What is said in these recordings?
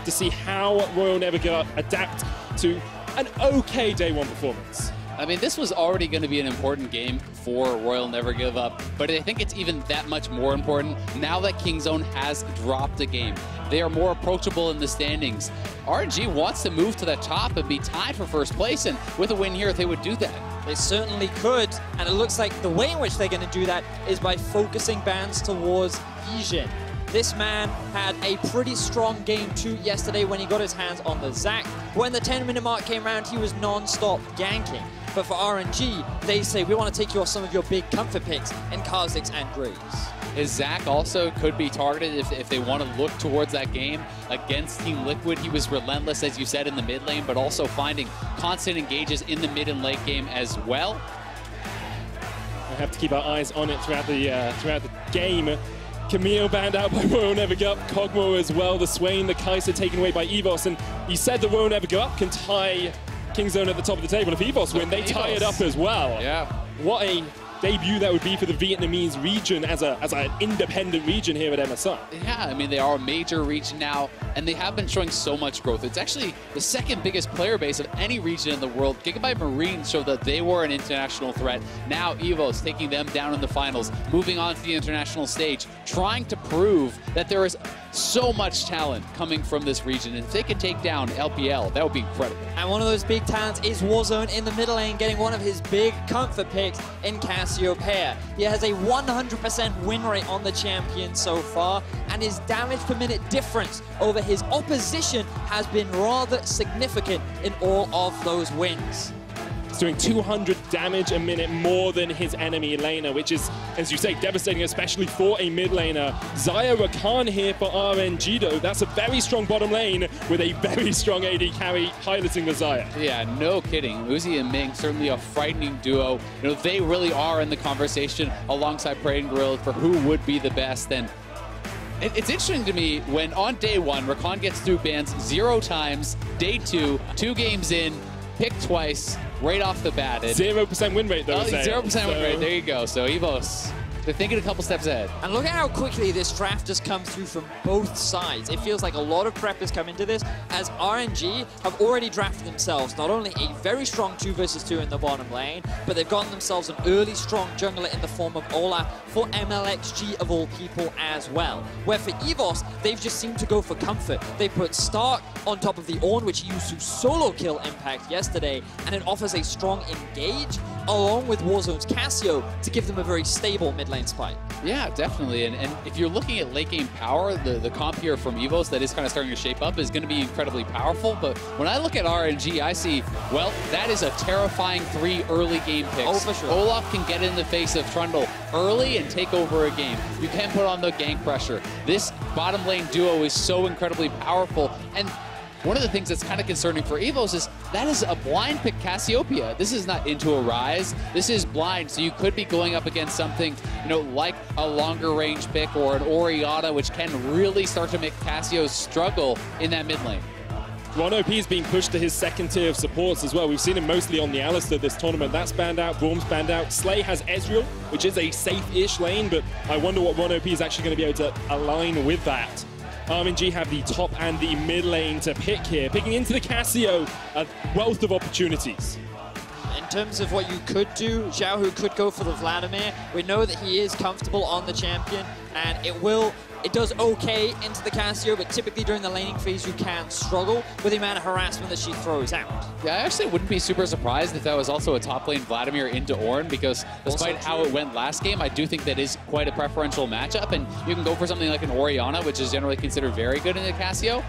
have to see how Royal Never Give Up adapt to an okay day one performance. I mean, this was already going to be an important game for Royal Never Give Up, but I think it's even that much more important now that Kingzone has dropped a game. They are more approachable in the standings. RNG wants to move to the top and be tied for first place, and with a win here, they would do that. They certainly could, and it looks like the way in which they're going to do that is by focusing bans towards YiJin. This man had a pretty strong game 2 yesterday when he got his hands on the Zac. When the 10-minute mark came around, he was non-stop ganking. But for RNG, they say, we want to take some of your big comfort picks in Kha'Zix and Graves. His Zac also could be targeted if they want to look towards that game against Team Liquid. He was relentless, as you said, in the mid lane, but also finding constant engages in the mid and late game as well. We have to keep our eyes on it throughout the game. Camille banned out by Royal Never Give Up, Kog'Maw as well, the Swain, the Kai'Sa taken away by EVOS, and he said that Royal Never Give Up can tie Kingzone at the top of the table. If EVOS win, they tie it up as well. Yeah. What a debut that would be for the Vietnamese region as an independent region here at MSI. Yeah, I mean, they are a major region now, and they have been showing so much growth. It's actually the second biggest player base of any region in the world. Gigabyte Marines showed that they were an international threat. Now EVOS taking them down in the finals, moving on to the international stage, trying to prove that there is so much talent coming from this region. And if they can take down LPL, that would be incredible. And one of those big talents is Warzone in the middle lane, getting one of his big comfort picks in Cassiopeia. He has a 100% win rate on the champion so far, and his damage per minute difference over his opposition has been rather significant in all of those wins. He's doing 200 damage a minute more than his enemy laner, which is, as you say, devastating, especially for a mid laner. Xayah Rakan here for RNG, though. That's a very strong bottom lane with a very strong AD carry piloting the Xayah. Yeah, no kidding. Uzi and Ming, certainly a frightening duo. You know, they really are in the conversation alongside Prey and Gorilla for who would be the best. And it's interesting to me when on day 1, Rakan gets through bans 0 times, day 2, 2 games in, picked twice, right off the bat. 0% win rate, though. 0% win rate, there you go. So EVOS, they're thinking a couple steps ahead. And look at how quickly this draft just comes through from both sides. It feels like a lot of prep has come into this, as RNG have already drafted themselves not only a very strong 2 versus 2 in the bottom lane, but they've gotten themselves an early strong jungler in the form of Olaf for Mlxg of all people as well. Where for EVOS, they've just seemed to go for comfort. They put Stark on top of the Ornn, which he used to solo kill impact yesterday, and it offers a strong engage along with Warzone's Cassio to give them a very stable mid lane spike. Yeah, definitely. And if you're looking at late game power, the comp here from EVOS that is kind of starting to shape up is going to be incredibly powerful. But when I look at RNG, I see, well, that is a terrifying 3 early game picks. Oh, for sure. Olaf can get in the face of Trundle early and take over a game. You can put on the gank pressure. This bottom lane duo is so incredibly powerful. And one of the things that's kind of concerning for EVOS is that is a blind pick Cassiopeia. This is not into a rise. This is blind, so you could be going up against something, you know, like a longer range pick or an Orianna, which can really start to make Cassio struggle in that mid lane. RonOP is being pushed to his second tier of supports as well. We've seen him mostly on the Alistair this tournament. That's banned out, Braum's banned out. Slay has Ezreal, which is a safe-ish lane, but I wonder what RonOP is actually going to be able to align with that. RNG have the top and the mid lane to pick here. Picking into the Cassio, a wealth of opportunities. In terms of what you could do, XiaoHu could go for the Vladimir. We know that he is comfortable on the champion, and it does okay into the Cassio, but typically during the laning phase you can struggle with the amount of harassment that she throws out. Yeah, I actually wouldn't be super surprised if that was also a top lane Vladimir into Ornn, because despite how it went last game, I do think that is quite a preferential matchup, and you can go for something like an Orianna, which is generally considered very good in the Cassio.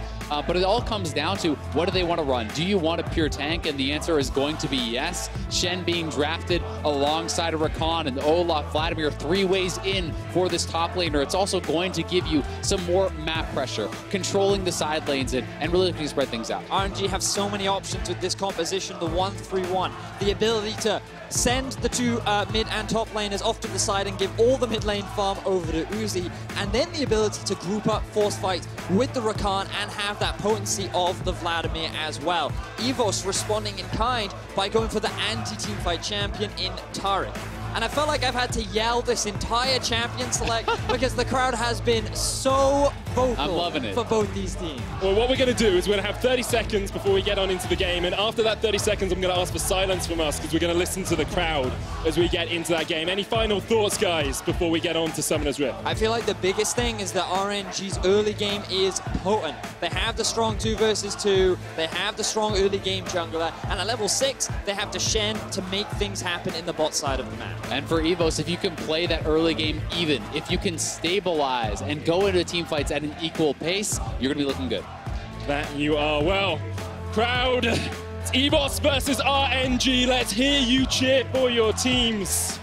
But it all comes down to, what do they want to run? Do you want a pure tank? And the answer is going to be yes. Shen being drafted alongside of Rakan and Olaf, Vladimir, 3 ways in for this top laner. It's also going to give you some more map pressure, controlling the side lanes and really looking to spread things out. RNG have so many options with this composition, the 1-3-1, the ability to send the 2 mid and top laners off to the side and give all the mid lane farm over to Uzi, and then the ability to group up force fights with the Rakan and have that potency of the Vladimir as well. EVOS responding in kind by going for the anti-teamfight champion in Taric. And I felt like I've had to yell this entire champion select because the crowd has been so vocal I'm loving it. for both these teams. Well, what we're going to do is we're going to have 30 seconds before we get on into the game, and after that 30 seconds, I'm going to ask for silence from us because we're going to listen to the crowd as we get into that game. Any final thoughts, guys, before we get on to Summoner's Rift? I feel like the biggest thing is that RNG's early game is potent. They have the strong 2 versus 2, they have the strong early game jungler, and at level 6, they have the Shen to make things happen in the bot side of the map. And for EVOS, if you can play that early game even, if you can stabilize and go into team fights at an equal pace, you're going to be looking good. That you are. Well, crowd, it's EVOS versus RNG. Let's hear you cheer for your teams.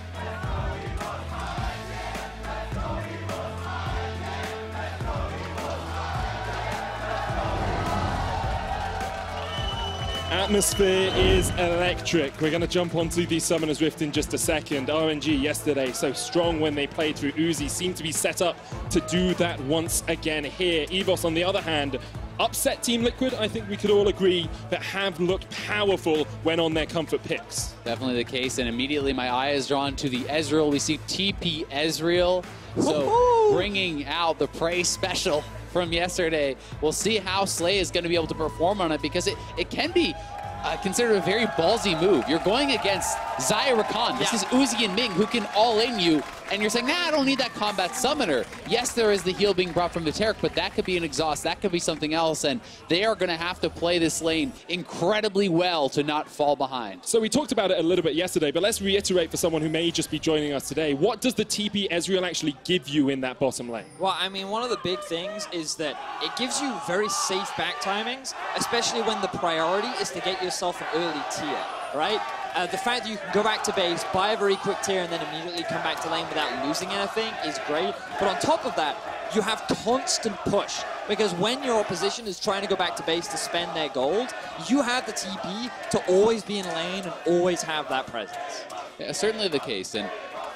Atmosphere is electric. We're going to jump onto the Summoner's Rift in just a second. RNG yesterday, so strong when they played through Uzi, seemed to be set up to do that once again here. EVOS, on the other hand, upset Team Liquid, I think we could all agree, but have looked powerful when on their comfort picks. Definitely the case, and immediately my eye is drawn to the Ezreal. We see TP Ezreal, so bringing out the Prey special from yesterday. We'll see how Slay is going to be able to perform on it, because it can be considered a very ballsy move. You're going against Xayah Rakan. This is Uzi and Ming who can all-in you, and you're saying, nah, I don't need that combat summoner. Yes, there is the heal being brought from the Taric, but that could be an exhaust, that could be something else, and they are going to have to play this lane incredibly well to not fall behind. So we talked about it a little bit yesterday, but let's reiterate for someone who may just be joining us today. What does the TP Ezreal actually give you in that bottom lane? Well, I mean, one of the big things is that it gives you very safe back timings, especially when the priority is to get yourself an early tier, right? The fact that you can go back to base, buy a very quick tier, and then immediately come back to lane without losing anything is great. But on top of that, you have constant push, because when your opposition is trying to go back to base to spend their gold, you have the TP to always be in lane and always have that presence. Yeah, certainly the case, and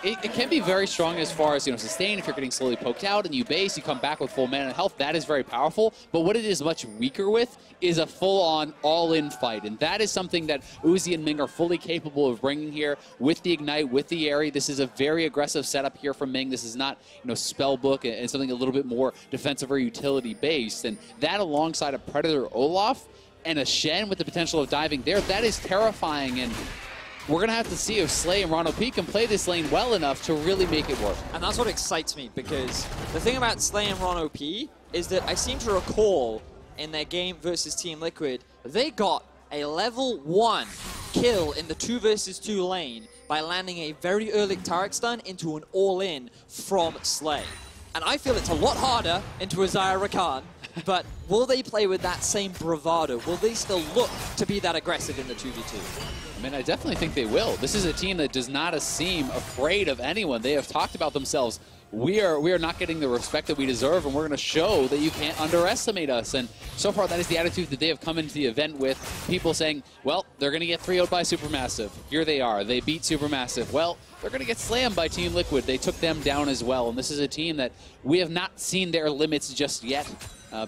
it can be very strong as far as, sustain. If you're getting slowly poked out and you base, you come back with full mana and health, that is very powerful. But what it is much weaker with is a full-on, all-in fight. And that is something that Uzi and Ming are fully capable of bringing here with the Ignite, with the Aerie. This is a very aggressive setup here from Ming. This is not, Spellbook and something a little bit more defensive or utility-based. And that alongside a Predator Olaf and a Shen with the potential of diving there, that is terrifying. And we're going to have to see if Slay and RonOP can play this lane well enough to really make it work. And that's what excites me, because the thing about Slay and RonOP is that I seem to recall in their game versus Team Liquid, they got a level 1 kill in the 2 versus 2 lane by landing a very early Taric stun into an all-in from Slay. And I feel it's a lot harder into a Xayah Rakan, but will they play with that same bravado? Will they still look to be that aggressive in the 2v2? I mean, I definitely think they will. This is a team that does not seem afraid of anyone. They have talked about themselves. We are not getting the respect that we deserve, and we're going to show that you can't underestimate us. And so far, that is the attitude that they have come into the event with. People saying, well, they're going to get 3-0'd by Supermassive. Here they are. They beat Supermassive. Well, they're going to get slammed by Team Liquid. They took them down as well. And this is a team that we have not seen their limits just yet.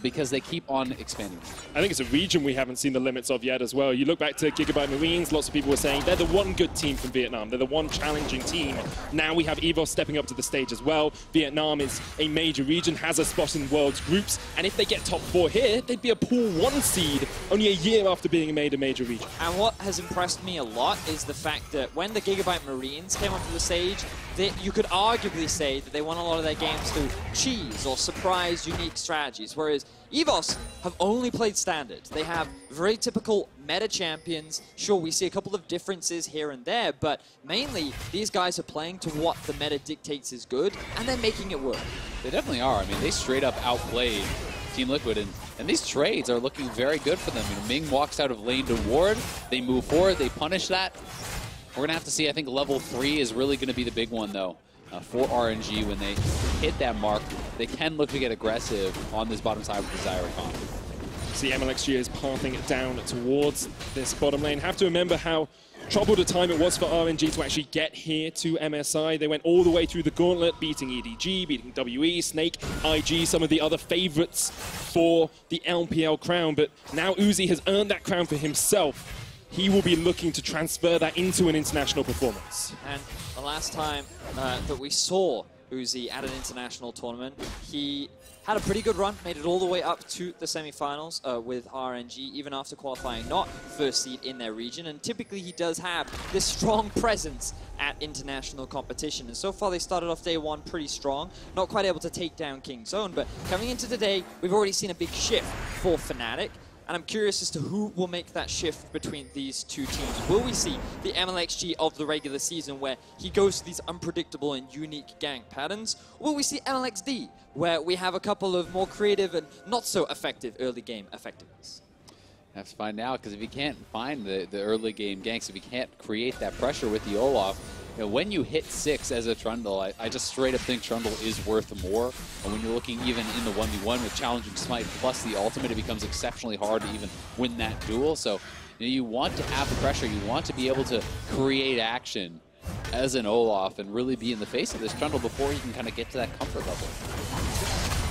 Because they keep on expanding. I think it's a region we haven't seen the limits of yet as well. You look back to Gigabyte Marines, lots of people were saying they're the one good team from Vietnam. They're the one challenging team. Now we have EVOS stepping up to the stage as well. Vietnam is a major region, has a spot in World's groups, and if they get top 4 here, they'd be a pool 1 seed only a year after being made a major region. And what has impressed me a lot is the fact that when the Gigabyte Marines came onto the stage, you could arguably say that they won a lot of their games through cheese or surprise, unique strategies, whereas EVOS have only played standard. They have very typical meta champions. Sure, we see a couple of differences here and there, but mainly these guys are playing to what the meta dictates is good, and they're making it work. They definitely are. I mean, they straight up outplayed Team Liquid, and these trades are looking very good for them. Ming walks out of lane to ward, they move forward, they punish that. We're going to have to see. I think level 3 is really going to be the big one, though, for RNG. When they hit that mark, they can look to get aggressive on this bottom side with the Xayah Rakan. See, Mlxg is pathing it down towards this bottom lane. Have to remember how troubled a time it was for RNG to actually get here to MSI. They went all the way through the gauntlet, beating EDG, beating WE, Snake, IG, some of the other favorites for the LPL crown. But now Uzi has earned that crown for himself. He will be looking to transfer that into an international performance. And the last time that we saw Uzi at an international tournament. He had a pretty good run, made it all the way up to the semifinals with RNG, even after qualifying not first seed in their region. And typically he does have this strong presence at international competition. And so far they started off day one pretty strong, not quite able to take down King's Own, but coming into today, we've already seen a big shift for Fnatic. And I'm curious as to who will make that shift between these two teams. Will we see the Mlxg of the regular season where he goes to these unpredictable and unique gank patterns? Or will we see Mlxd where we have a couple of more creative and not so effective early game effectiveness? Have to find out, because if you can't find the early game ganks, if you can't create that pressure with the Olaf, you know, when you hit 6 as a Trundle, I just straight up think Trundle is worth more. And when you're looking even in the 1v1 with challenging smite plus the ultimate, it becomes exceptionally hard to even win that duel. So you know, you want to have the pressure, you want to be able to create action as an Olaf and really be in the face of this Trundle before you can kind of get to that comfort level.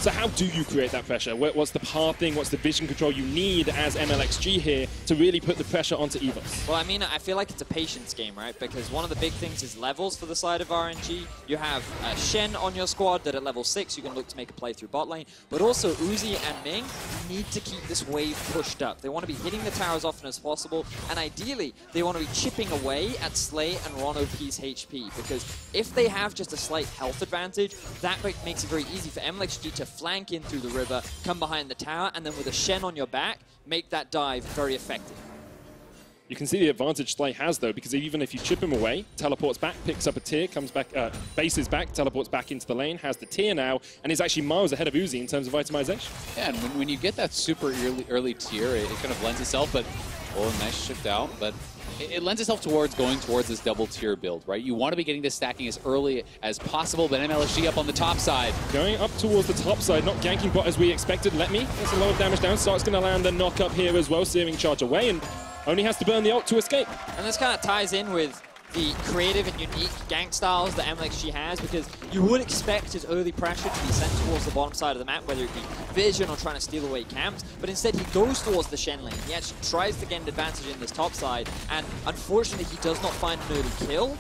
So how do you create that pressure? What's the pathing, what's the vision control you need as Mlxg here to really put the pressure onto EVOS? Well, I mean, I feel like it's a patience game, right? Because one of the big things is levels for the side of RNG. You have Shen on your squad that at level 6 you can look to make a play through bot lane. But also Uzi and Ming need to keep this wave pushed up. They want to be hitting the tower as often as possible. And ideally, they want to be chipping away at Slay and RonOP's HP. Because if they have just a slight health advantage, that makes it very easy for Mlxg to flank in through the river, come behind the tower, and then with a Shen on your back, make that dive very effective. You can see the advantage Slay has, though, because even if you chip him away, teleports back, picks up a tier, comes back, bases back, teleports back into the lane, has the tier now, and is actually miles ahead of Uzi in terms of itemization. Yeah, and when you get that super early tier, it kind of lends itself, but, oh, nice shift out, but it lends itself going towards this double tier build, right? You want to be getting this stacking as early as possible, but Mlxg up on the top side. Going up towards the top side, not ganking bot as we expected. LetME gets a lot of damage down. Stark's going to land the knock up here as well, searing charge away, and only has to burn the ult to escape. And this kind of ties in with the creative and unique gank styles that Mlxg has, because you would expect his early pressure to be sent towards the bottom side of the map, whether it be vision or trying to steal away camps, but instead he goes towards the Shen lane. He actually tries to get an advantage in this top side, and unfortunately he does not find an early kill,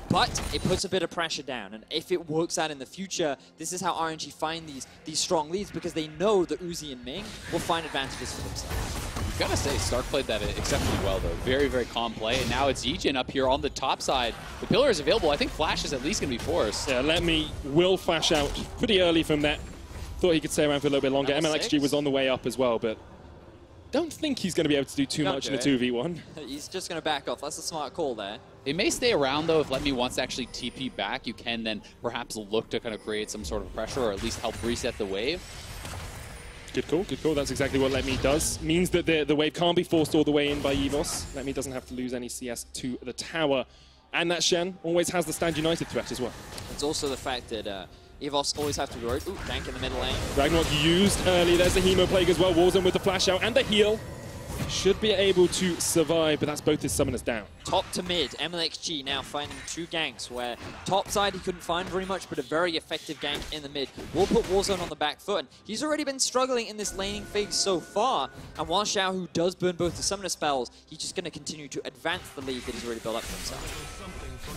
but it puts a bit of pressure down. And if it works out in the future, this is how RNG find these strong leads, because they know that Uzi and Ming will find advantages for themselves. Gotta say, Stark played that exceptionally well, though. Very, very calm play. And now it's YiJin up here on the top side. The pillar is available. I think Flash is at least going to be forced. Yeah, LetME will flash out pretty early from that. Thought he could stay around for a little bit longer. Mlxg was on the way up as well, but don't think he's going to be able to do too much in a 2v1. He's just going to back off. That's a smart call there. It may stay around, though. If LetME wants to actually TP back, you can then perhaps look to kind of create some sort of pressure or at least help reset the wave. Good call, good call. That's exactly what LetME does. Means that the wave can't be forced all the way in by EVOS. LetME doesn't have to lose any CS to the tower. And that Shen always has the Stand United threat as well. It's also the fact that EVOS always have to be worried. Ooh, gank in the middle lane. Ragnarok used early. There's the Hemo Plague as well. Warzone with the flash out and the heal. Should be able to survive, but that's both his summoners down. Top to mid, Mlxg now finding 2 ganks, where top side he couldn't find very much, but a very effective gank in the mid will put Warzone on the back foot. And he's already been struggling in this laning phase so far, and while XiaoHu does burn both the summoner spells, he's just going to continue to advance the lead that he's already built up for himself.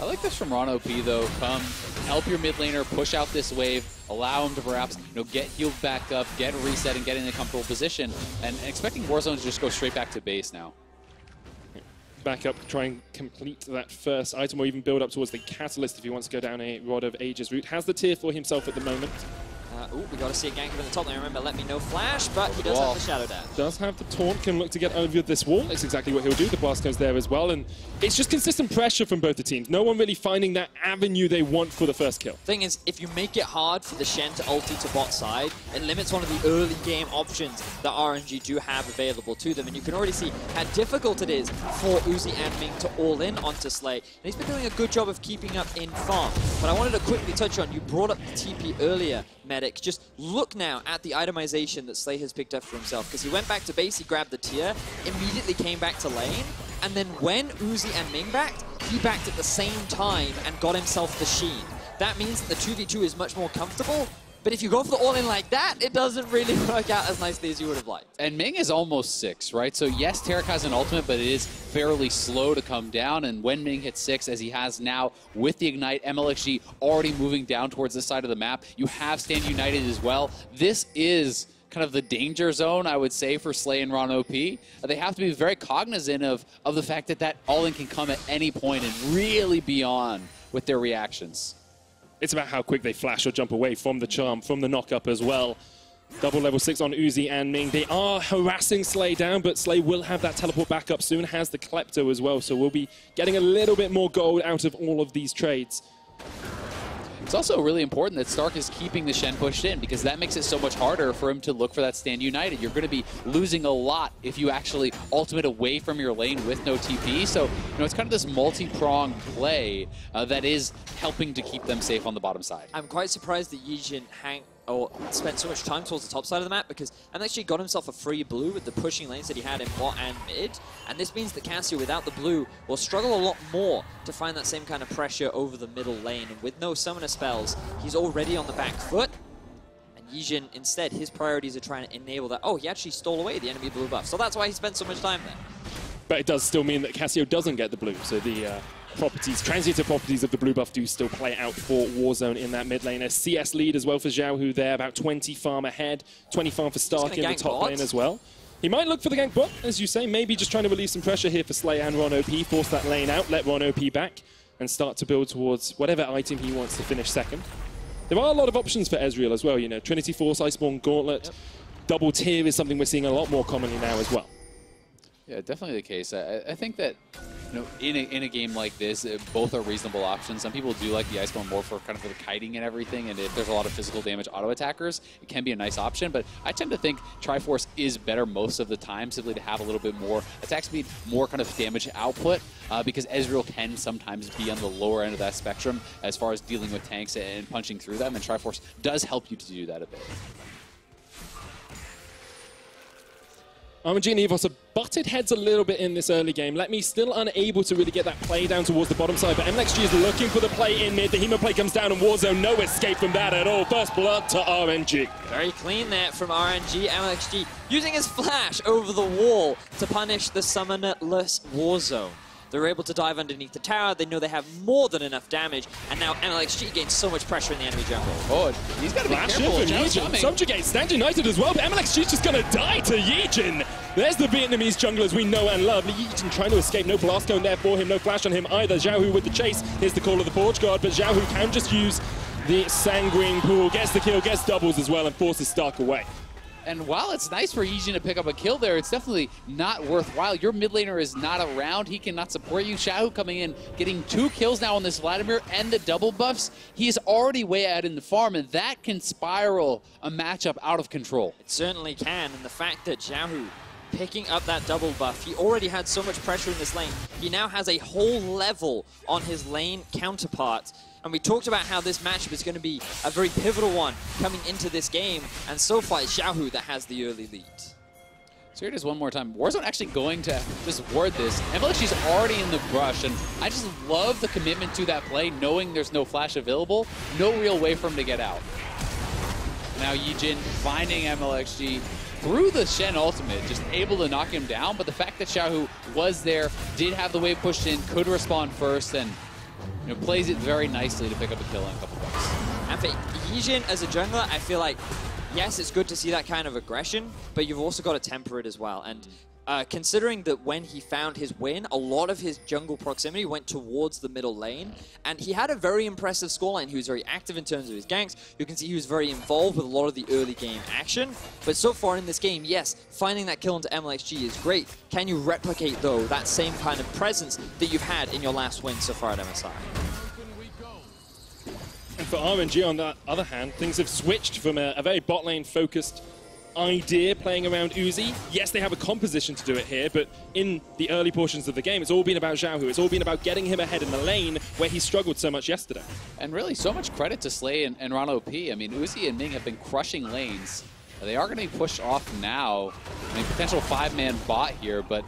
I like this from RonOP, though. Come, help your mid laner, push out this wave, allow him to perhaps get healed back up, get reset, and get in a comfortable position. And expecting Warzone to just go straight back to base now. Back up, try and complete that first item, or even build up towards the Catalyst if he wants to go down a Rod of Ages route. Has the tier for himself at the moment. Ooh, we got to see a gank up in the top lane. Remember, LetME no flash, but he does have the shadow dash. Does have the taunt, can look to get over this wall. That's exactly what he'll do. The blast goes there as well, and it's just consistent pressure from both the teams. No one really finding that avenue they want for the first kill. Thing is, if you make it hard for the Shen to ulti to bot side, it limits one of the early game options that RNG do have available to them. And you can already see how difficult it is for Uzi and Ming to all in onto Slay. And he's been doing a good job of keeping up in farm. But I wanted to quickly touch on, you brought up the TP earlier, Medic. Just look now at the itemization that Slay has picked up for himself, because he went back to base, he grabbed the tier, immediately came back to lane, and then when Uzi and Ming backed, he backed at the same time and got himself the Sheen. That means that the 2v2 is much more comfortable, But if you go for the all-in like that, it doesn't really work out as nicely as you would have liked. And Ming is almost 6, right? So yes, Taric has an ultimate, but it is fairly slow to come down. And when Ming hits 6, as he has now with the Ignite, Mlxg already moving down towards this side of the map. You have Stand United as well. This is kind of the danger zone, I would say, for Slay and RonOP. They have to be very cognizant of the fact that that all-in can come at any point and really be on with their reactions. It's about how quick they flash or jump away from the charm, from the knock-up as well. Double level 6 on Uzi and Ming. They are harassing Slay down, but Slay will have that teleport back up soon, has the Klepto as well, so we'll be getting a little bit more gold out of all of these trades. It's also really important that Stark is keeping the Shen pushed in, because that makes it so much harder for him to look for that Stand United. You're going to be losing a lot if you actually ultimate away from your lane with no TP. So, it's kind of this multi-pronged play that is helping to keep them safe on the bottom side. I'm quite surprised that YiJin spent so much time towards the top side of the map, because MSI got himself a free blue with the pushing lanes that he had in bot and mid, and this means that Cassio, without the blue, will struggle a lot more to find that same kind of pressure over the middle lane. And with no summoner spells, he's already on the back foot, and YiJin, instead, his priorities are trying to enable that. Oh, he actually stole away the enemy blue buff, so that's why he spent so much time there. But it does still mean that Cassio doesn't get the blue, so the transitive properties of the blue buff do still play out for Warzone in that mid lane. A CS lead as well for XiaoHu there, about 20 farm ahead, 20 farm for Stark in the top lane as well. He might look for the gank bot, as you say, maybe just trying to relieve some pressure here for Slay and RonOP, force that lane out, let RonOP back, and start to build towards whatever item he wants to finish second. There are a lot of options for Ezreal as well, Trinity Force, Iceborne Gauntlet, double tier is something we're seeing a lot more commonly now as well. Yeah, definitely the case. I think that in a game like this, both are reasonable options. Some people do like the Iceborne more for kind of for the kiting and everything, and if there's a lot of physical damage auto attackers, it can be a nice option. But I tend to think Triforce is better most of the time, simply to have a little bit more attack speed, more kind of damage output, because Ezreal can sometimes be on the lower end of that spectrum as far as dealing with tanks and punching through them, and Triforce does help you to do that a bit. RNG and EVOS have butted heads a little bit in this early game. LetME still unable to really get that play down towards the bottom side, but Mlxg is looking for the play in mid. The Hemo play comes down and Warzone, no escape from that at all. First blood to RNG. Very clean there from RNG. Mlxg using his flash over the wall to punish the summonerless Warzone. They're able to dive underneath the tower. They know they have more than enough damage, and now Mlxg gains so much pressure in the enemy jungle. Oh, he's got to be careful. YiJin. Subjugate, Stand United as well, but Mlxg's just going to die to YiJin. There's the Vietnamese junglers we know and love. YiJin trying to escape, no blast cone there for him, no flash on him either. XiaoHu with the chase. Here's the call of the Forge Guard, but XiaoHu can just use the Sanguine Pool, gets the kill, gets doubles as well, and forces Stark away. And while it's nice for YiJin to pick up a kill there, it's definitely not worthwhile. Your mid laner is not around. He cannot support you. XiaoHu coming in, getting 2 kills now on this Vladimir and the double buffs. He is already way ahead in the farm, and that can spiral a matchup out of control. It certainly can, and the fact that XiaoHu picking up that double buff, he already had so much pressure in this lane. He now has a whole level on his lane counterpart. And we talked about how this matchup is going to be a very pivotal one coming into this game. And so far, it's XiaoHu that has the early lead. So here it is one more time. Warzone actually going to just ward this. Mlxg's already in the brush, and I just love the commitment to that play, knowing there's no flash available. No real way for him to get out. Now YiJin finding Mlxg through the Shen ultimate, just able to knock him down. But the fact that XiaoHu was there, did have the wave pushed in, could respond first, and plays it very nicely to pick up a kill and a couple bucks. And for YiJin as a jungler, I feel like, yes, it's good to see that kind of aggression, but you've also got to temper it as well. And considering that when he found his win, a lot of his jungle proximity went towards the middle lane, and he had a very impressive scoreline. He was very active in terms of his ganks. You can see he was very involved with a lot of the early game action. But so far in this game, yes, finding that kill into Mlxg is great. Can you replicate, though, that same kind of presence that you've had in your last win so far at MSI? And for RNG, on the other hand, things have switched from a very bot lane focused idea playing around Uzi. Yes, they have a composition to do it here, but in the early portions of the game, it's all been about XiaoHu. It's all been about getting him ahead in the lane where he struggled so much yesterday. And really, so much credit to Slay and RonOP. I mean, Uzi and Ming have been crushing lanes. They are going to be pushed off now. I mean, potential 5-man bot here, but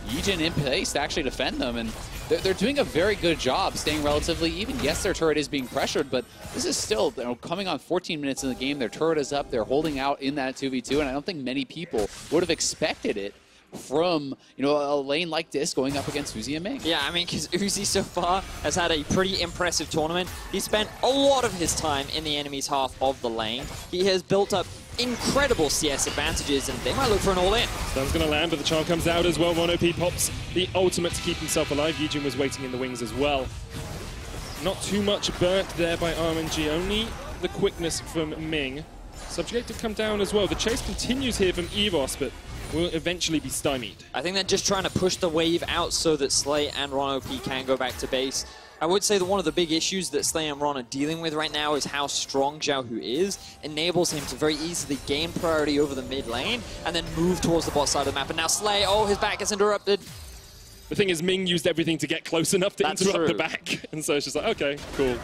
YiJin in place to actually defend them, and they're doing a very good job staying relatively even. Yes, their turret is being pressured, but this is still, you know, coming on 14 minutes in the game. Their turret is up. They're holding out in that 2v2, and I don't think many people would have expected it from, you know, a lane like this going up against Uzi and Ming. Yeah, I mean, because Uzi so far has had a pretty impressive tournament. He spent a lot of his time in the enemy's half of the lane. He has built up incredible CS advantages, and they might look for an all-in. Stun's going to land, but the charm comes out as well. RonOP pops the ultimate to keep himself alive. YiJin was waiting in the wings as well. Not too much burnt there by RNG, only the quickness from Ming. Subjugate did come down as well. The chase continues here from EVOS, but will eventually be stymied. I think they're just trying to push the wave out so that Slay and RonOP can go back to base. I would say that one of the big issues that Slay and Ron are dealing with right now is how strong XiaoHu is. Enables him to very easily gain priority over the mid lane and then move towards the bot side of the map. And now Slay, oh, his back gets interrupted. The thing is, Ming used everything to get close enough to interrupt the back. And so it's just like, okay, cool.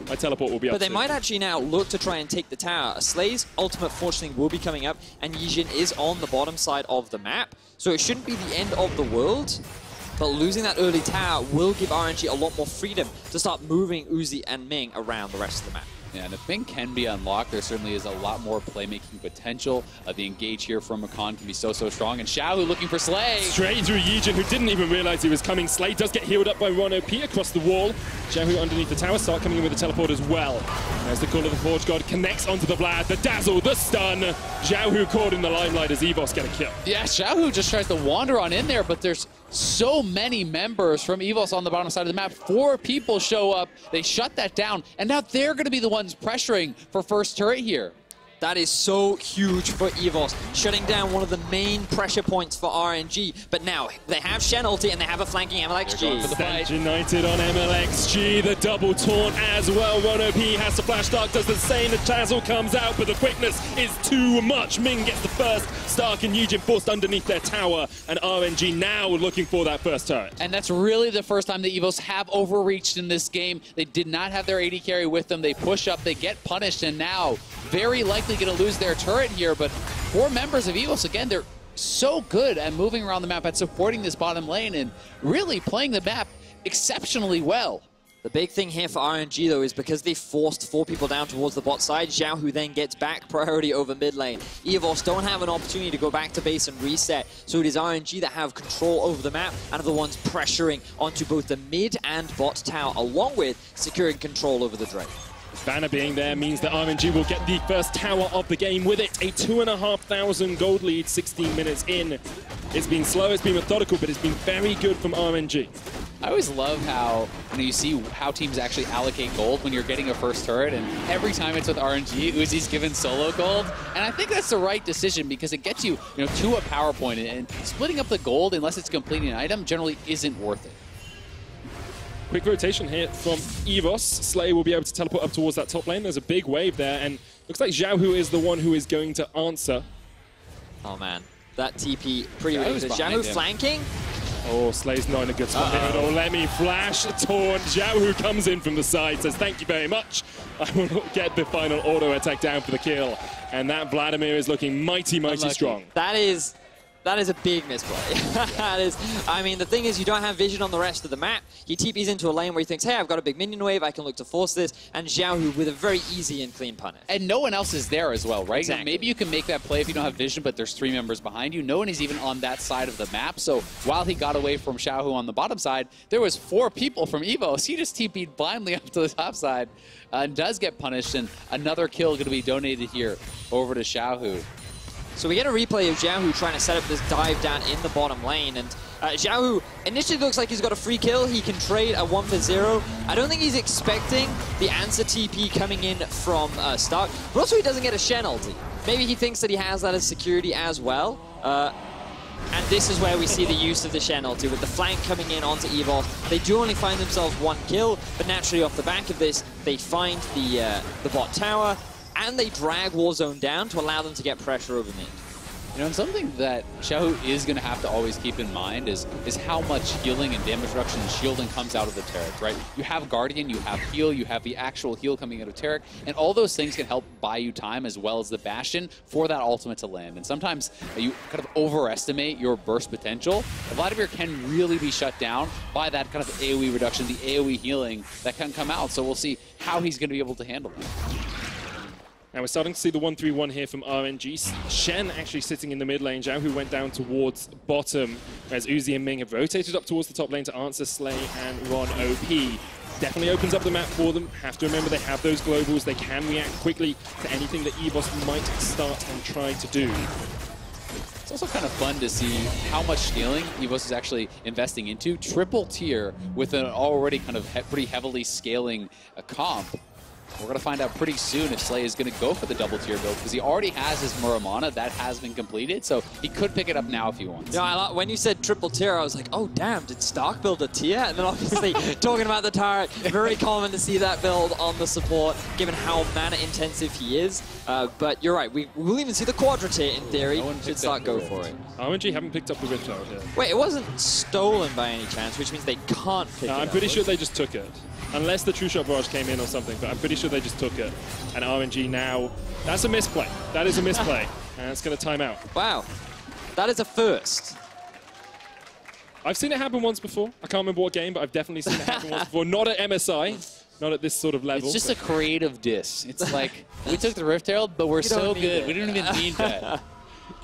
My teleport will be up. But they might actually now look to try and take the tower. Slay's ultimate, fortunately, will be coming up, and YiJin is on the bottom side of the map. So it shouldn't be the end of the world. But losing that early tower will give RNG a lot more freedom to start moving Uzi and Ming around the rest of the map. Yeah, and if Ming can be unlocked, there certainly is a lot more playmaking potential. The engage here from Rakan can be so strong. And XiaoHu looking for Slay. Straight through YiJin, who didn't even realize he was coming. Slay does get healed up by RonOP across the wall. XiaoHu underneath the tower, start coming in with the teleport as well. As the Call of the Forge God connects onto the Vlad, the dazzle, the stun. XiaoHu caught in the limelight as EVOS get a kill. Yeah, XiaoHu just tries to wander on in there, but there's so many members from EVOS on the bottom side of the map. 4 people show up, they shut that down, and now they're going to be the ones pressuring for first turret here. That is so huge for EVOS, shutting down one of the main pressure points for RNG. But now they have Shen ulti and they have a flanking Mlxg. Stand United on Mlxg, the double taunt as well. RonOP has to flash Stark, does the same. The dazzle comes out, but the quickness is too much. Ming gets the first. Stark and YiJin forced underneath their tower, and RNG now looking for that first turret. And that's really the first time the EVOS have overreached in this game. They did not have their AD carry with them. They push up, they get punished, and now very likely going to lose their turret here. But 4 members of EVOS, again, they're so good at moving around the map, at supporting this bottom lane, and really playing the map exceptionally well. The big thing here for RNG, though, is because they forced 4 people down towards the bot side, XiaoHu then gets back priority over mid lane. EVOS don't have an opportunity to go back to base and reset, so it is RNG that have control over the map and are the ones pressuring onto both the mid and bot tower, along with securing control over the Drake. Banner being there means that RNG will get the first tower of the game with it. A 2,500 gold lead 16 minutes in. It's been slow, it's been methodical, but it's been very good from RNG. I always love how you see how teams actually allocate gold when you're getting a first turret, and every time it's with RNG, Uzi's given solo gold, and I think that's the right decision because it gets you, to a power point, and splitting up the gold unless it's completing an item generally isn't worth it. Quick rotation here from EVOS. Slay will be able to teleport up towards that top lane. There's a big wave there, and looks like XiaoHu is the one who is going to answer. Oh man, that TP pretty weak. XiaoHu flanking? Oh, Slay's not in a good spot here at all. LetME flash, taunt. XiaoHu comes in from the side, says thank you very much. I will get the final auto attack down for the kill. And that Vladimir is looking mighty strong. That is a big misplay. That is, I mean, the thing is, you don't have vision on the rest of the map. He TPs into a lane where he thinks, hey, I've got a big minion wave, I can look to force this, and XiaoHu with a very easy and clean punish. And no one else is there as well, right? Exactly. Maybe you can make that play if you don't have vision, but there's 3 members behind you. No one is even on that side of the map. So while he got away from XiaoHu on the bottom side, there was 4 people from EVOS. He just TP'd blindly up to the top side and does get punished, and another kill going to be donated here over to XiaoHu. So we get a replay of XiaoHu trying to set up this dive down in the bottom lane, and XiaoHu initially looks like he's got a free kill. He can trade a 1-for-0. I don't think he's expecting the answer TP coming in from Stark, but also he doesn't get a Shen ulti. Maybe he thinks that he has that as security as well. And this is where we see the use of the Shen ulti, with the flank coming in onto EVOS. They do only find themselves 1 kill, but naturally off the back of this, they find the bot tower, and they drag Warzone down to allow them to get pressure over mid. You know, and something that XiaoHu is going to have to always keep in mind is how much healing and damage reduction and shielding comes out of the Taric, right? You have Guardian, you have heal, you have the actual heal coming out of Taric, and all those things can help buy you time as well as the Bastion for that ultimate to land. And sometimes you kind of overestimate your burst potential. Vladimir can really be shut down by that kind of AoE reduction, the AoE healing that can come out. So we'll see how he's going to be able to handle that. Now we're starting to see the 1-3-1 here from RNG. Shen actually sitting in the mid lane. XiaoHu went down towards bottom, whereas Uzi and Ming have rotated up towards the top lane to answer Slay and RonOP. Definitely opens up the map for them. Have to remember they have those globals. They can react quickly to anything that EVOS might start and try to do. It's also kind of fun to see how much scaling EVOS is actually investing into. Triple tier with an already kind of pretty heavily scaling comp. We're going to find out pretty soon if Slay is going to go for the double tier build, because he already has his Muramana. That has been completed, so he could pick it up now if he wants. Yeah, when you said triple tier, I was like, oh damn, did Stark build a tier? And then obviously, talking about the Taric, very common to see that build on the support, given how mana intensive he is. But you're right, we'll even see the quadra tier in theory. No should Stark go for it. RNG haven't picked up the Rift out here. Wait, it wasn't stolen by any chance, which means they can't pick it up. I'm pretty sure they just took it. Unless the True Shot Barrage came in or something, but I'm pretty sure they just took it. And RNG now, that's a misplay. That is a misplay. And it's going to time out. Wow. That is a first. I've seen it happen once before. I can't remember what game, but I've definitely seen it happen once before. Not at MSI. Not at this sort of level. It's just a creative diss. It's like, we took the Rift Herald, but we're so good. We didn't even need that.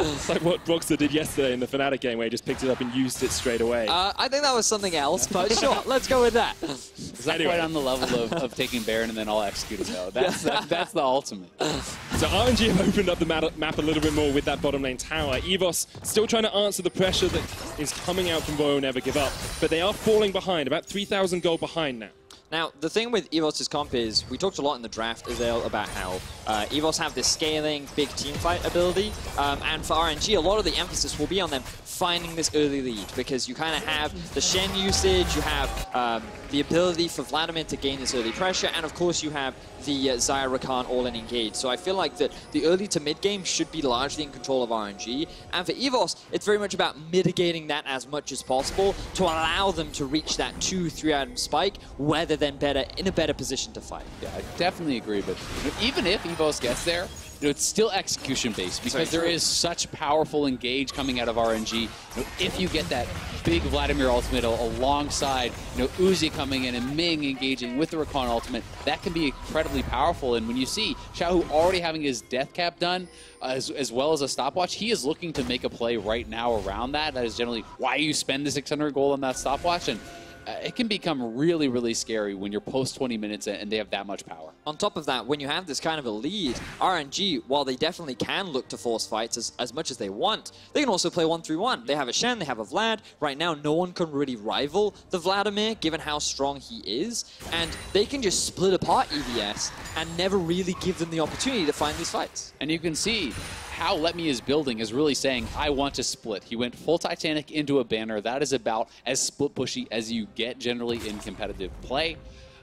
It's like what Rockstar did yesterday in the Fnatic game, where he just picked it up and used it straight away. I think that was something else, but sure, let's go with that. It's not quite on the level of taking Baron and then I'll execute Azael. That's the ultimate. So RNG have opened up the map a little bit more with that bottom lane tower. EVOS still trying to answer the pressure that is coming out from Royal Never Give Up, but they are falling behind, about 3,000 gold behind now. Now, the thing with EVOS' comp is, we talked a lot in the draft, Azael, about how EVOS have this scaling, big teamfight ability, and for RNG, a lot of the emphasis will be on them finding this early lead, because you kind of have the Shen usage, you have the ability for Vladimir to gain this early pressure, and of course you have the Xayah Rakan all-in engage. So I feel like that the early to mid game should be largely in control of RNG, and for EVOS, it's very much about mitigating that as much as possible to allow them to reach that 2-3 item spike, where they're then in a better position to fight. Yeah, I definitely agree, but even if EVOS gets there, it's still execution based, because there is such powerful engage coming out of RNG. If you get that big Vladimir ultimate alongside Uzi coming in and Ming engaging with the Rakan ultimate, that can be incredibly powerful. And when you see XiaoHu already having his death cap done, as well as a stopwatch, he is looking to make a play right now around that. That is generally why you spend the 600 gold on that stopwatch, and it can become really, really scary when you're post 20 minutes and they have that much power. On top of that, when you have this kind of a lead, RNG, while they definitely can look to force fights as much as they want, they can also play 1-3-1. They have a Shen, they have a Vlad. Right now, no one can really rival the Vladimir, given how strong he is. And they can just split apart EVS and never really give them the opportunity to find these fights. And you can see how LetME is building is really saying, I want to split. He went full Titanic into a banner. That is about as split pushy as you get generally in competitive play.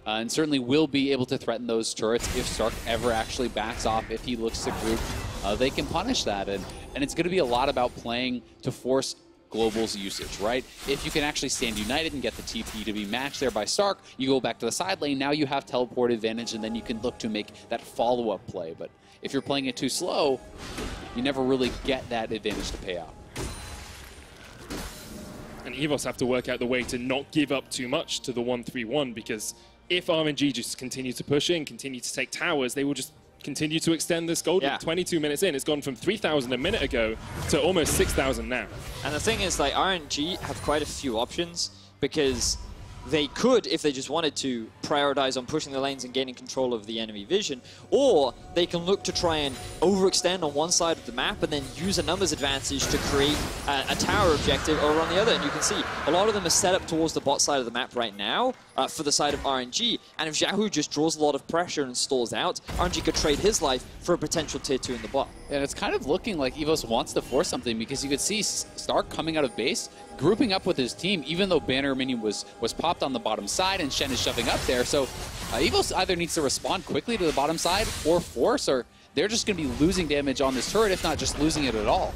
And certainly will be able to threaten those turrets if Stark ever actually backs off, if he looks to group. They can punish that. And it's going to be a lot about playing to force Global's usage, right? If you can actually stand united and get the TP to be matched there by Stark, you go back to the side lane, now you have teleport advantage, and then you can look to make that follow-up play. But if you're playing it too slow, you never really get that advantage to pay out. And EVOS have to work out the way to not give up too much to the 1-3-1, because if RNG just continue to push in, continue to take towers, they will just continue to extend this gold. Yeah. 22 minutes in, it's gone from 3,000 a minute ago to almost 6,000 now. And the thing is, like, RNG have quite a few options, because they could, if they just wanted to, prioritize on pushing the lanes and gaining control of the enemy vision, or they can look to try and overextend on one side of the map and then use a numbers advantage to create a tower objective over on the other. And you can see a lot of them are set up towards the bot side of the map right now for the side of RNG. And if XiaoHu just draws a lot of pressure and stalls out, RNG could trade his life for a potential tier 2 in the bot. And it's kind of looking like EVOS wants to force something, because you could see Stark coming out of base, grouping up with his team, even though Banner Minion was popped on the bottom side and Shen is shoving up there. So EVOS either needs to respond quickly to the bottom side or force, or they're just going to be losing damage on this turret, if not just losing it at all.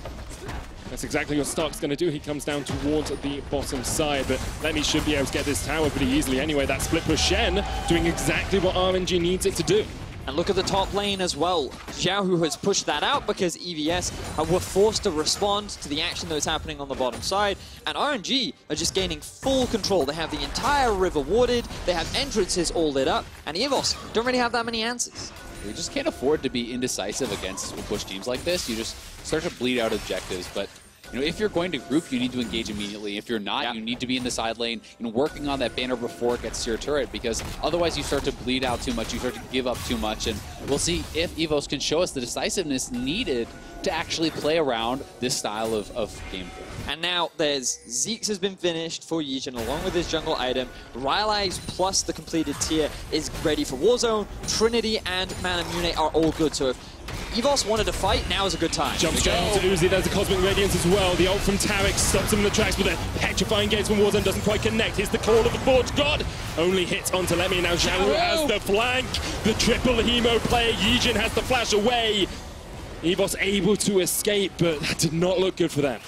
That's exactly what Stark's going to do. He comes down towards the bottom side, but LetME should be able to get this tower pretty easily anyway. That split push Shen doing exactly what RNG needs it to do. And look at the top lane as well. XiaoHu has pushed that out because EVS were forced to respond to the action that was happening on the bottom side. And RNG are just gaining full control. They have the entire river warded, they have entrances all lit up, and EVOS don't really have that many answers. You just can't afford to be indecisive against push teams like this. You just start to bleed out objectives. But you know, if you're going to group, you need to engage immediately. If you're not, you need to be in the side lane and working on that banner before it gets to your turret, because otherwise you start to bleed out too much, you start to give up too much, and we'll see if EVOS can show us the decisiveness needed to actually play around this style of gameplay. And now there's Zeke's has been finished for YiJin along with his jungle item. Rylai's plus the completed tier is ready for Warzone. Trinity and Manamune are all good, so if EVOS wanted to fight, now is a good time. Jump straight onto Uzi, there's a Cosmic Radiance as well. The ult from Taric stops him in the tracks, but the petrifying gaze from Warzone doesn't quite connect. Here's the call of the Forge God. Only hits onto LetME. Now XiaoHu has the flank. The triple hemo play. YiJin has the flash away. EVOS able to escape, but that did not look good for them.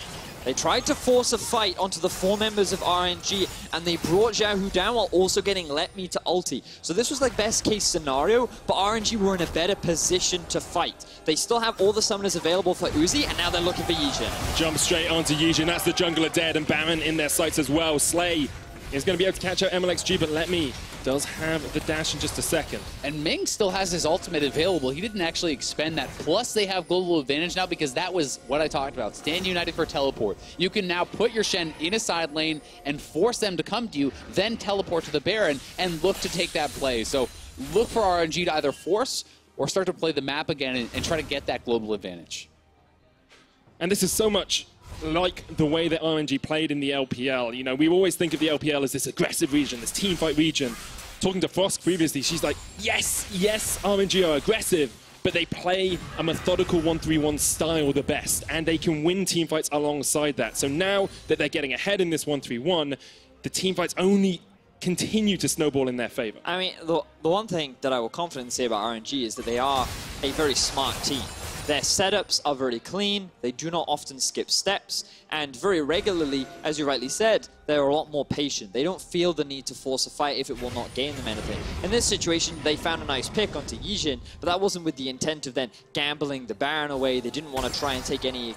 They tried to force a fight onto the 4 members of RNG, and they brought XiaoHu down while also getting LetME to ulti. So this was like best case scenario, but RNG were in a better position to fight. They still have all the summoners available for Uzi, and now they're looking for YiJin. Jump straight onto YiJin. That's the jungler dead, and Baron in their sights as well. Slay is going to be able to catch out Mlxg, but LetME does have the dash in just a second. And Ming still has his ultimate available. He didn't actually expend that. Plus, they have global advantage now because that was what I talked about. Stand united for teleport. You can now put your Shen in a side lane and force them to come to you, then teleport to the Baron and look to take that play. So look for RNG to either force or start to play the map again and try to get that global advantage. And this is so much like the way that RNG played in the LPL. You know, we always think of the LPL as this aggressive region, this teamfight region. Talking to Frost previously, she's like, yes, RNG are aggressive, but they play a methodical 1-3-1 style the best, and they can win teamfights alongside that. So now that they're getting ahead in this 1-3-1, the teamfights only continue to snowball in their favor. I mean, the one thing that I will confidently say about RNG is that they are a very smart team. Their setups are very clean, they do not often skip steps, and very regularly, as you rightly said, they're a lot more patient. They don't feel the need to force a fight if it will not gain them anything. In this situation, they found a nice pick onto YiJin, but that wasn't with the intent of then gambling the Baron away. They didn't want to try and take any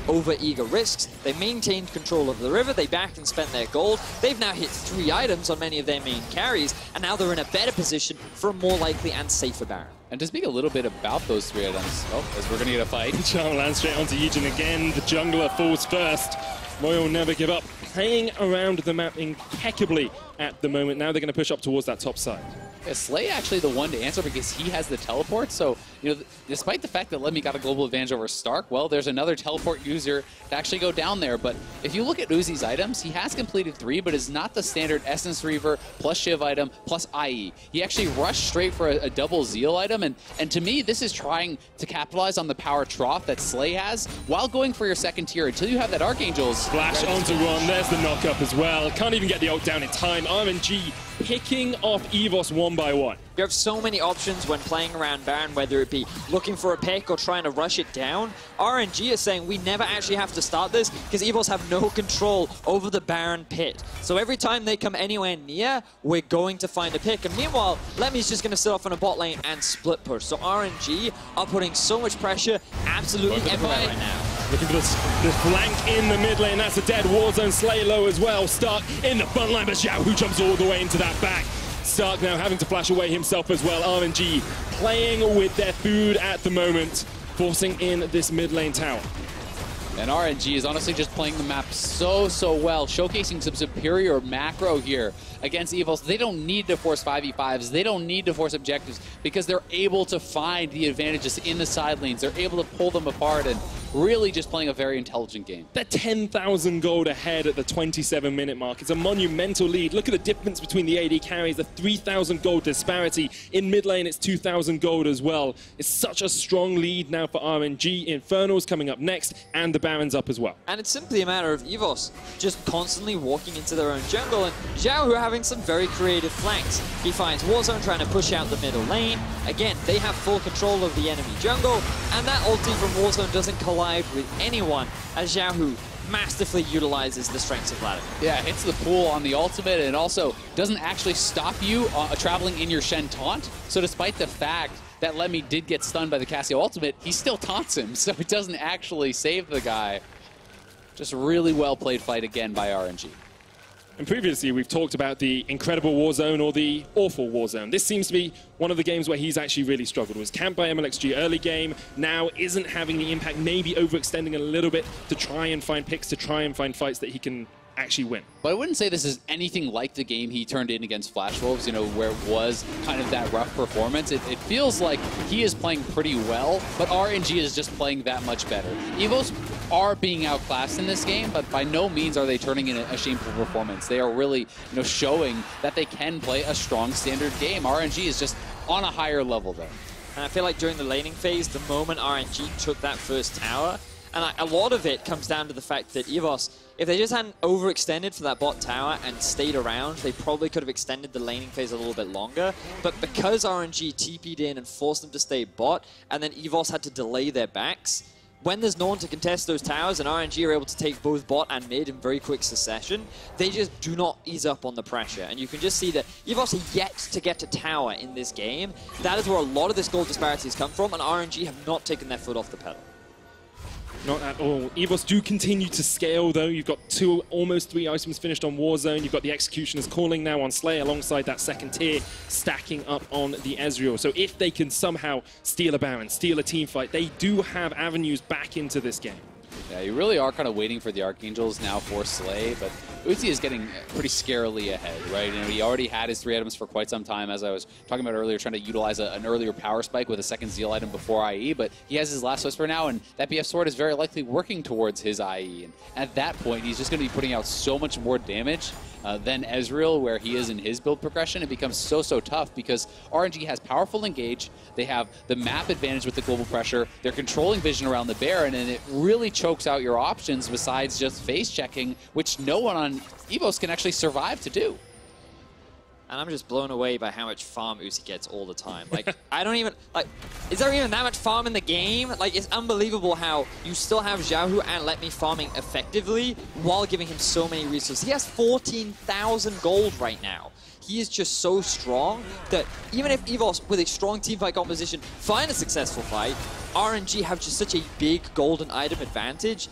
over-eager risks. They maintained control of the river, they backed and spent their gold. They've now hit 3 items on many of their main carries, and now they're in a better position for a more likely and safer Baron. And to speak a little bit about those 3 items, as we're going to get a fight. Charm lands straight onto YiJin again. The jungler falls first. Royal never give up. Playing around the map impeccably at the moment. Now they're going to push up towards that top side. Yeah, Slay actually the one to answer because he has the teleport. So, you know, despite the fact that LetME got a global advantage over Stark, well, there's another teleport user to actually go down there. But if you look at Uzi's items, he has completed 3, but is not the standard Essence Reaver plus Shiv item plus IE. He actually rushed straight for a double Zeal item. And to me, this is trying to capitalize on the power trough that Slay has while going for your second tier until you have that Archangel's. Flash onto Ron. There's the knock-up as well. Can't even get the ult down in time. RNG picking off EVOS 1 by 1. You have so many options when playing around Baron, whether it be looking for a pick or trying to rush it down. RNG is saying we never actually have to start this because EVOS have no control over the Baron pit. So every time they come anywhere near, we're going to find a pick. And meanwhile, LetME's just going to sit off on a bot lane and split push. So RNG are putting so much pressure absolutely everywhere right now. Looking for the flank in the mid lane. That's a dead Warzone. Slay low as well. Stark in the front line, but XiaoHu jumps all the way into that back. Stark now having to flash away himself as well. RNG playing with their food at the moment, forcing in this mid lane tower. And RNG is honestly just playing the map so well, showcasing some superior macro here against EVOS. They don't need to force 5v5s. They don't need to force objectives because they're able to find the advantages in the side lanes. They're able to pull them apart and really just playing a very intelligent game. They're 10,000 gold ahead at the 27-minute mark. It's a monumental lead. Look at the difference between the AD carries, the 3,000 gold disparity. In mid lane, it's 2,000 gold as well. It's such a strong lead now for RNG. Infernal's coming up next, and the Baron's up as well. And it's simply a matter of EVOS just constantly walking into their own jungle, and XiaoHu having some very creative flanks. He finds Warzone trying to push out the middle lane. Again, they have full control of the enemy jungle, and that ulti from Warzone doesn't collide survived with anyone, as XiaoHu masterfully utilizes the strengths of Vladimir. Yeah, hits the pool on the ultimate and also doesn't actually stop you traveling in your Shen taunt. So despite the fact that LetME did get stunned by the Cassio ultimate, he still taunts him, so it doesn't actually save the guy. Just really well-played fight again by RNG. And previously, we've talked about the incredible Warzone or the awful Warzone. This seems to be one of the games where he's actually really struggled. Was camped by Mlxg early game, now isn't having the impact, maybe overextending a little bit to try and find picks, to try and find fights that he can actually win. But I wouldn't say this is anything like the game he turned in against Flash Wolves, you know, where it was kind of that rough performance. It feels like he is playing pretty well, but RNG is just playing that much better. EVOS are being outclassed in this game, but by no means are they turning in a shameful performance. They are really, you know, showing that they can play a strong standard game. RNG is just on a higher level though. And I feel like during the laning phase, the moment RNG took that first tower, and a lot of it comes down to the fact that EVOS, if they just hadn't overextended for that bot tower and stayed around, they probably could have extended the laning phase a little bit longer. But because RNG TP'd in and forced them to stay bot, and then EVOS had to delay their backs, when there's no one to contest those towers and RNG are able to take both bot and mid in very quick succession, they just do not ease up on the pressure. And you can just see that EVOS are yet to get to tower in this game. That is where a lot of this goal disparity has come from, and RNG have not taken their foot off the pedal. Not at all. EVOS do continue to scale, though. You've got almost three items finished on Warzone. You've got the Executioners calling now on Slay alongside that second tier, stacking up on the Ezreal. So if they can somehow steal a Baron, steal a team fight, they do have avenues back into this game. Yeah, you really are kind of waiting for the Archangels now for Slay, but Uzi is getting pretty scarily ahead, right? You know, he already had his 3 items for quite some time, as I was talking about earlier, trying to utilize an earlier power spike with a second Zeal item before IE, but he has his last Whisper now, and that BF Sword is very likely working towards his IE, and at that point, he's just going to be putting out so much more damage than Ezreal, where he is in his build progression. It becomes so tough because RNG has powerful engage, they have the map advantage with the global pressure, they're controlling vision around the Baron, and it really chokes out your options besides just face checking, which no one on EVOS can actually survive to do. And I'm just blown away by how much farm Uzi gets all the time. Like, I don't even, like, is there even that much farm in the game? Like, it's unbelievable how you still have XiaoHu and LetME farming effectively while giving him so many resources. He has 14,000 gold right now. He is just so strong that even if EVOS, with a strong teamfight composition, find a successful fight, RNG have just such a big golden item advantage,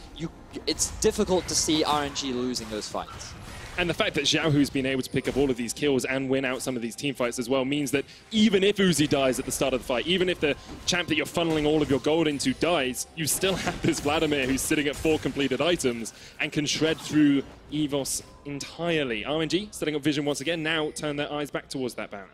it's difficult to see RNG losing those fights. And the fact that XiaoHu's been able to pick up all of these kills and win out some of these teamfights as well means that even if Uzi dies at the start of the fight, even if the champ that you're funneling all of your gold into dies, you still have this Vladimir who's sitting at 4 completed items and can shred through EVOS entirely. RNG setting up vision once again, now turn their eyes back towards that Baron.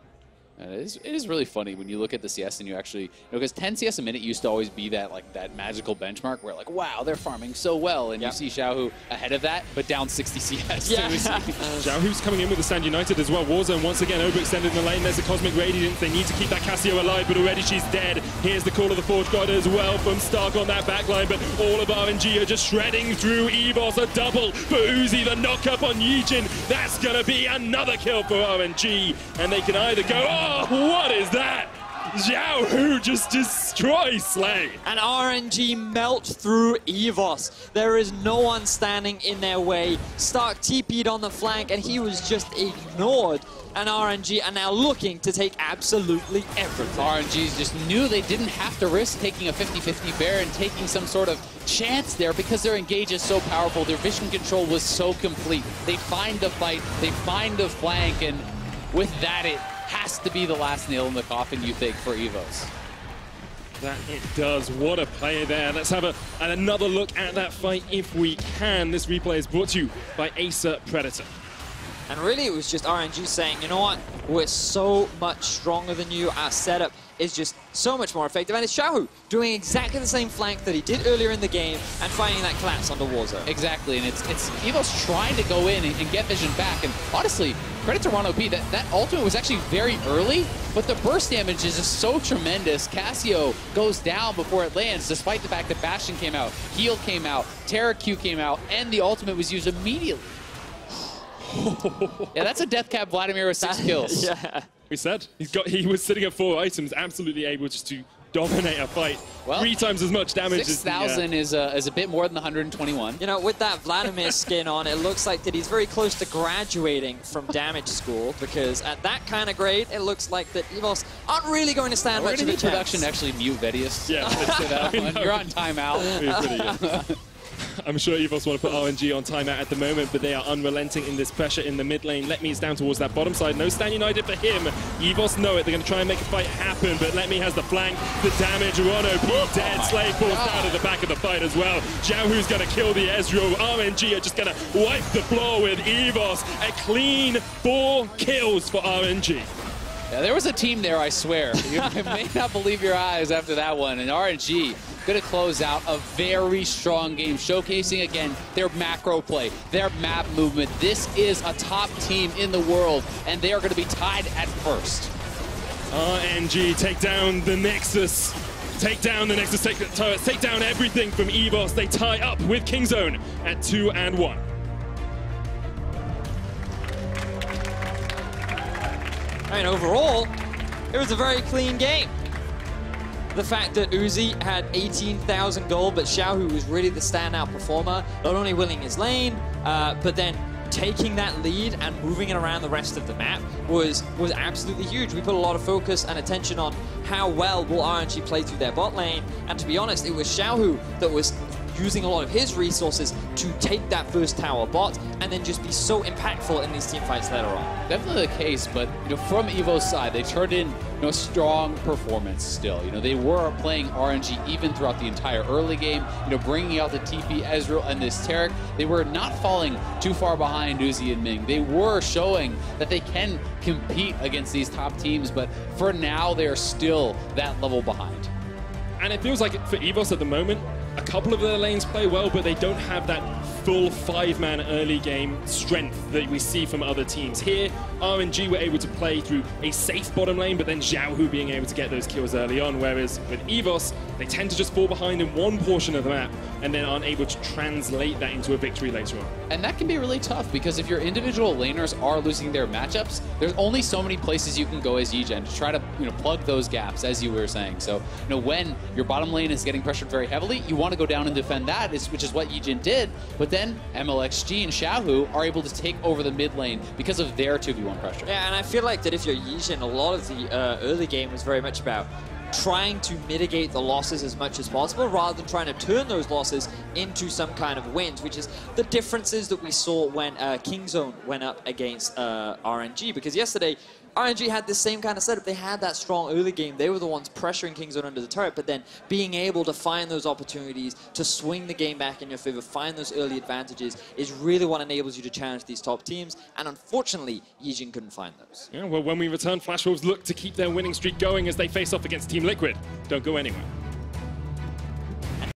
It is really funny when you look at the CS and you actually, because 10 CS a minute used to always be that that magical benchmark where like, wow, they're farming so well, and you see XiaoHu ahead of that, but down 60 CS. Yeah. XiaoHu's coming in with the Stand United as well. Warzone once again overextended in the lane. There's a Cosmic Radiance. They need to keep that Cassio alive, but already she's dead. Here's the call of the Forge God as well from Stark on that backline, but all of RNG are just shredding through EVOS. A double for Uzi, the knock-up on YiJin. That's going to be another kill for RNG, and they can either go, oh, what is that? XiaoHu just destroys Slay. And RNG melt through EVOS. There is no one standing in their way. Stark TP'd on the flank and he was just ignored. And RNG are now looking to take absolutely everything. RNG just knew they didn't have to risk taking a 50-50 bear and taking some sort of chance there because their engage is so powerful. Their vision control was so complete. They find the fight, they find the flank, and with that it has to be the last nail in the coffin, you think, for EVOS. That it does. What a play there. Let's have another look at that fight if we can. This replay is brought to you by Acer Predator. And really it was just RNG saying, you know what, we're so much stronger than you, our setup is just so much more effective. And it's XiaoHu doing exactly the same flank that he did earlier in the game and finding that collapse on the Warzone. Exactly, and it's EVOS trying to go in and get vision back. And honestly, credit to RonOP, that ultimate was actually very early, but the burst damage is just so tremendous. Cassio goes down before it lands, despite the fact that Bastion came out, Heal came out, Taric Q came out, and the ultimate was used immediately. Yeah, that's a death cap Vladimir with 6 kills. Yeah. We said he was sitting at 4 items, absolutely able just to dominate a fight. Well, 3 times as much damage. 6,000 is a bit more than the 121. You know, with that Vladimir skin on, it looks like that he's very close to graduating from damage school, because at that kind of grade, it looks like that EVOS aren't really going to stand much of a chance. Production actually mute Vedius. Yeah, You're on timeout. I'm sure EVOS want to put RNG on timeout at the moment, but they are unrelenting in this pressure in the mid lane. LetME is down towards that bottom side. No stand united for him. EVOS know it. They're going to try and make a fight happen, but LetME has the flank, the damage. RonOP dead. Slay falls down at the back of the fight as well. XiaoHu's going to kill the Ezreal. RNG are just going to wipe the floor with EVOS. A clean 4 kills for RNG. Yeah, there was a team there, I swear. You may not believe your eyes after that one. And RNG going to close out a very strong game, showcasing, again, their macro play, their map movement. This is a top team in the world, and they are going to be tied at first. RNG take down the Nexus. Take down the Nexus, take the turrets, take down everything from EVOS. They tie up with Kingzone at 2-1. And overall, it was a very clean game. The fact that Uzi had 18,000 gold, but XiaoHu was really the standout performer, not only winning his lane, but then taking that lead and moving it around the rest of the map was absolutely huge. We put a lot of focus and attention on how well will RNG play through their bot lane, and to be honest, it was XiaoHu that was using a lot of his resources to take that first tower bot and then just be so impactful in these team fights later on. Definitely the case, but from EVO's side, they turned in a strong performance still. They were playing RNG even throughout the entire early game, bringing out the TP Ezreal and this Taric. They were not falling too far behind Uzi and Ming. They were showing that they can compete against these top teams, but for now, they are still that level behind. And it feels like for EVOS at the moment, a couple of their lanes play well, but they don't have that full 5-man early game strength that we see from other teams. Here, RNG were able to play through a safe bottom lane, but then XiaoHu being able to get those kills early on, whereas with EVOS, they tend to just fall behind in one portion of the map and then aren't able to translate that into a victory later on. And that can be really tough, because if your individual laners are losing their matchups, there's only so many places you can go as YiJin to try to plug those gaps, as you were saying. So when your bottom lane is getting pressured very heavily, you want to go down and defend that, which is what YiJin did, but then Mlxg and XiaoHu are able to take over the mid lane because of their 2v1 pressure. Yeah, and I feel like that if you're YiJin, a lot of the early game was very much about trying to mitigate the losses as much as possible rather than trying to turn those losses into some kind of wins, which is the differences that we saw when Kingzone went up against RNG. Because yesterday, RNG had the same kind of setup. They had that strong early game. They were the ones pressuring Kingzone under the turret, but then being able to find those opportunities to swing the game back in your favor, find those early advantages, is really what enables you to challenge these top teams. And unfortunately, YiJin couldn't find those. Yeah, well, when we return, Flash Wolves look to keep their winning streak going as they face off against Team Liquid. Don't go anywhere.